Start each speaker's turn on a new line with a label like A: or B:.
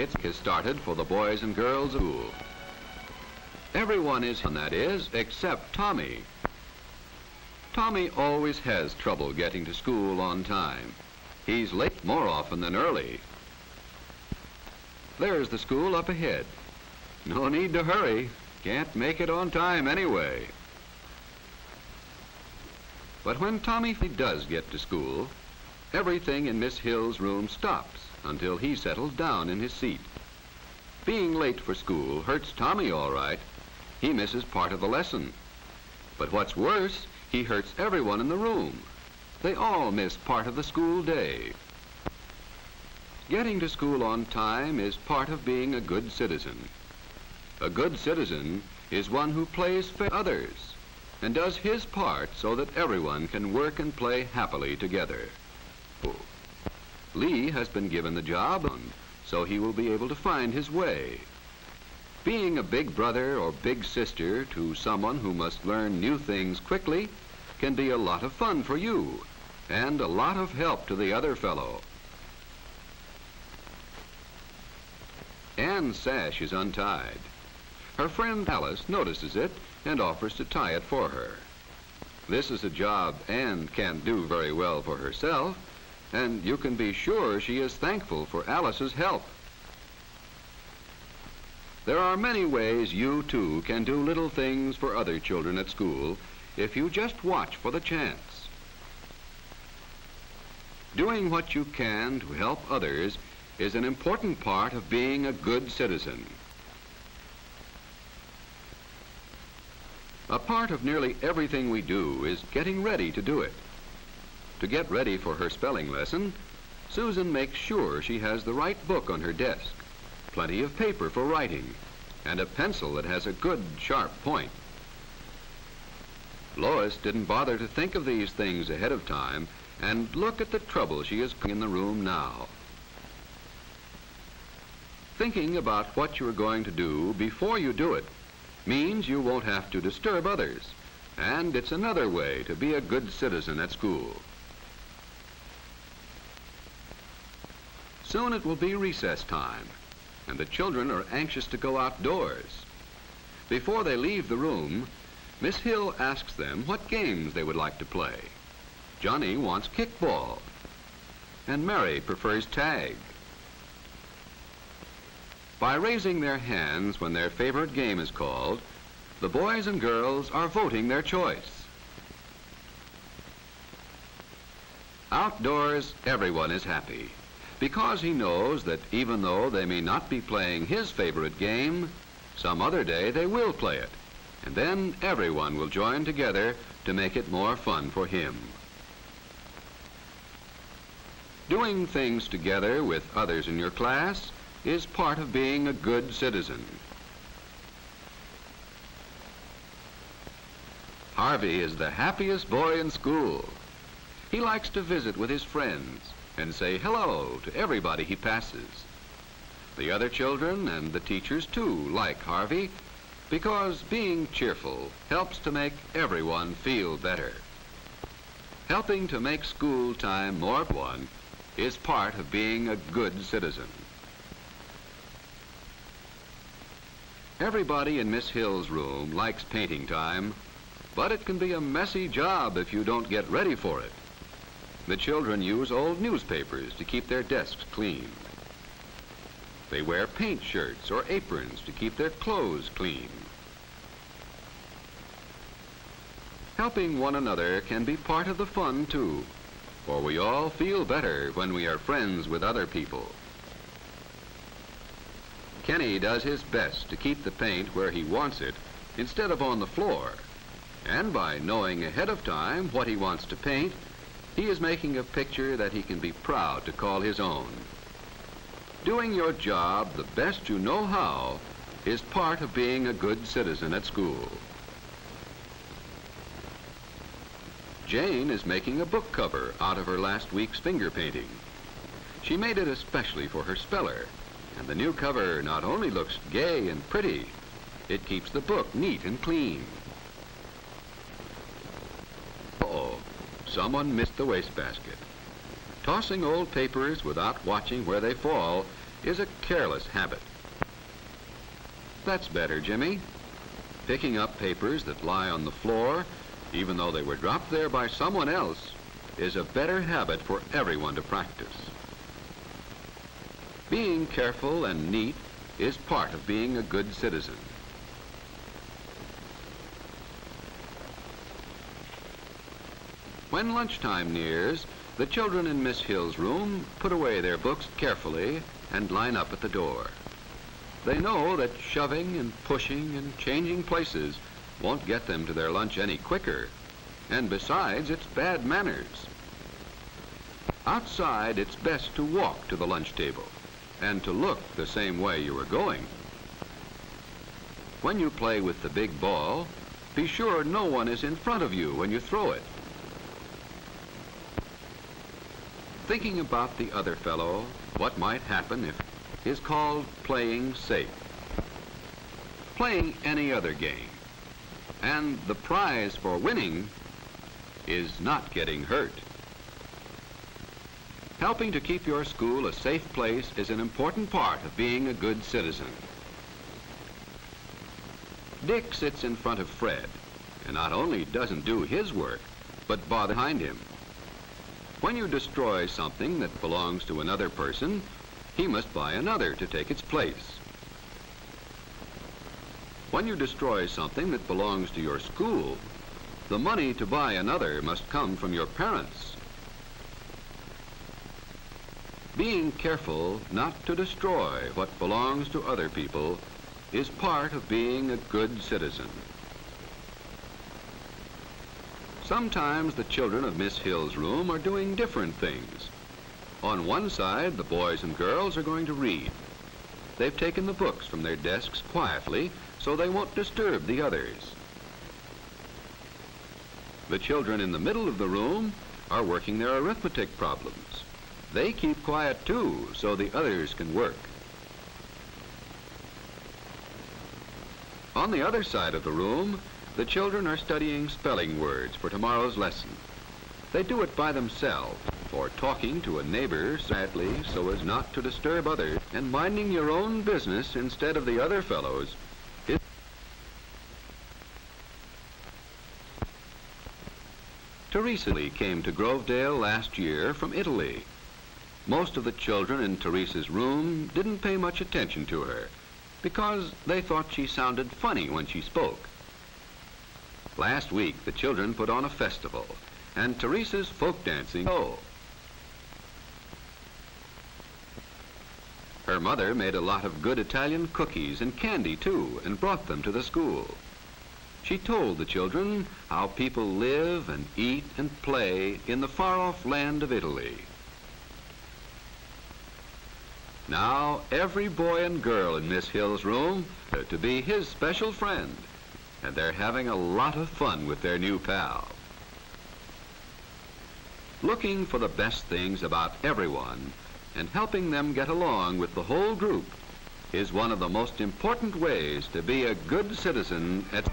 A: It's started for the boys and girls of school. Everyone is, and that is, except Tommy. Tommy always has trouble getting to school on time. He's late more often than early. There's the school up ahead. No need to hurry. Can't make it on time anyway. But when Tommy does get to school, everything in Miss Hill's room stops until he settles down in his seat. Being late for school hurts Tommy all right. He misses part of the lesson. But what's worse, he hurts everyone in the room. They all miss part of the school day. Getting to school on time is part of being a good citizen. A good citizen is one who plays fair others and does his part so that everyone can work and play happily together. Lee has been given the job, so he will be able to find his way. Being a big brother or big sister to someone who must learn new things quickly can be a lot of fun for you and a lot of help to the other fellow. Anne's sash is untied. Her friend Alice notices it and offers to tie it for her. This is a job Anne can't do very well for herself, and you can be sure she is thankful for Alice's help. There are many ways you too can do little things for other children at school if you just watch for the chance. Doing what you can to help others is an important part of being a good citizen. A part of nearly everything we do is getting ready to do it. To get ready for her spelling lesson, Susan makes sure she has the right book on her desk, plenty of paper for writing, and a pencil that has a good, sharp point. Lois didn't bother to think of these things ahead of time, and look at the trouble she is in the room now. Thinking about what you're going to do before you do it means you won't have to disturb others, and it's another way to be a good citizen at school. Soon it will be recess time, and the children are anxious to go outdoors. Before they leave the room, Miss Hill asks them what games they would like to play. Johnny wants kickball, and Mary prefers tag. By raising their hands when their favorite game is called, the boys and girls are voting their choice. Outdoors, everyone is happy, because he knows that even though they may not be playing his favorite game, some other day they will play it, and then everyone will join together to make it more fun for him. Doing things together with others in your class is part of being a good citizen. Harvey is the happiest boy in school. He likes to visit with his friends and say hello to everybody he passes. The other children and the teachers too like Harvey because being cheerful helps to make everyone feel better. Helping to make school time more fun is part of being a good citizen. Everybody in Miss Hill's room likes painting time, but it can be a messy job if you don't get ready for it. The children use old newspapers to keep their desks clean. They wear paint shirts or aprons to keep their clothes clean. Helping one another can be part of the fun too, for we all feel better when we are friends with other people. Kenny does his best to keep the paint where he wants it instead of on the floor, and by knowing ahead of time what he wants to paint, he is making a picture that he can be proud to call his own. Doing your job the best you know how is part of being a good citizen at school. Jane is making a book cover out of her last week's finger painting. She made it especially for her speller, and the new cover not only looks gay and pretty, it keeps the book neat and clean. Uh-oh, someone missed the wastebasket. Tossing old papers without watching where they fall is a careless habit. That's better, Jimmy. Picking up papers that lie on the floor, even though they were dropped there by someone else, is a better habit for everyone to practice. Being careful and neat is part of being a good citizen. When lunchtime nears, the children in Miss Hill's room put away their books carefully and line up at the door. They know that shoving and pushing and changing places won't get them to their lunch any quicker, and besides, it's bad manners. Outside, it's best to walk to the lunch table and to look the same way you are going. When you play with the big ball, be sure no one is in front of you when you throw it. Thinking about the other fellow, what might happen if, is called playing safe. Playing any other game. And the prize for winning is not getting hurt. Helping to keep your school a safe place is an important part of being a good citizen. Dick sits in front of Fred, and not only doesn't do his work, but bothers behind him. When you destroy something that belongs to another person, he must buy another to take its place. When you destroy something that belongs to your school, the money to buy another must come from your parents. Being careful not to destroy what belongs to other people is part of being a good citizen. Sometimes the children of Miss Hill's room are doing different things. On one side, the boys and girls are going to read. They've taken the books from their desks quietly so they won't disturb the others. The children in the middle of the room are working their arithmetic problems. They keep quiet too so the others can work. On the other side of the room, the children are studying spelling words for tomorrow's lesson. They do it by themselves, or talking to a neighbor sadly so as not to disturb others, and minding your own business instead of the other fellows. Teresa came to Grovedale last year from Italy. Most of the children in Teresa's room didn't pay much attention to her because they thought she sounded funny when she spoke. Last week, the children put on a festival, and Teresa's folk dancing. Her mother made a lot of good Italian cookies and candy, too, and brought them to the school. She told the children how people live and eat and play in the far-off land of Italy. Now, every boy and girl in Miss Hill's room to be his special friend, and they're having a lot of fun with their new pal. Looking for the best things about everyone and helping them get along with the whole group is one of the most important ways to be a good citizen at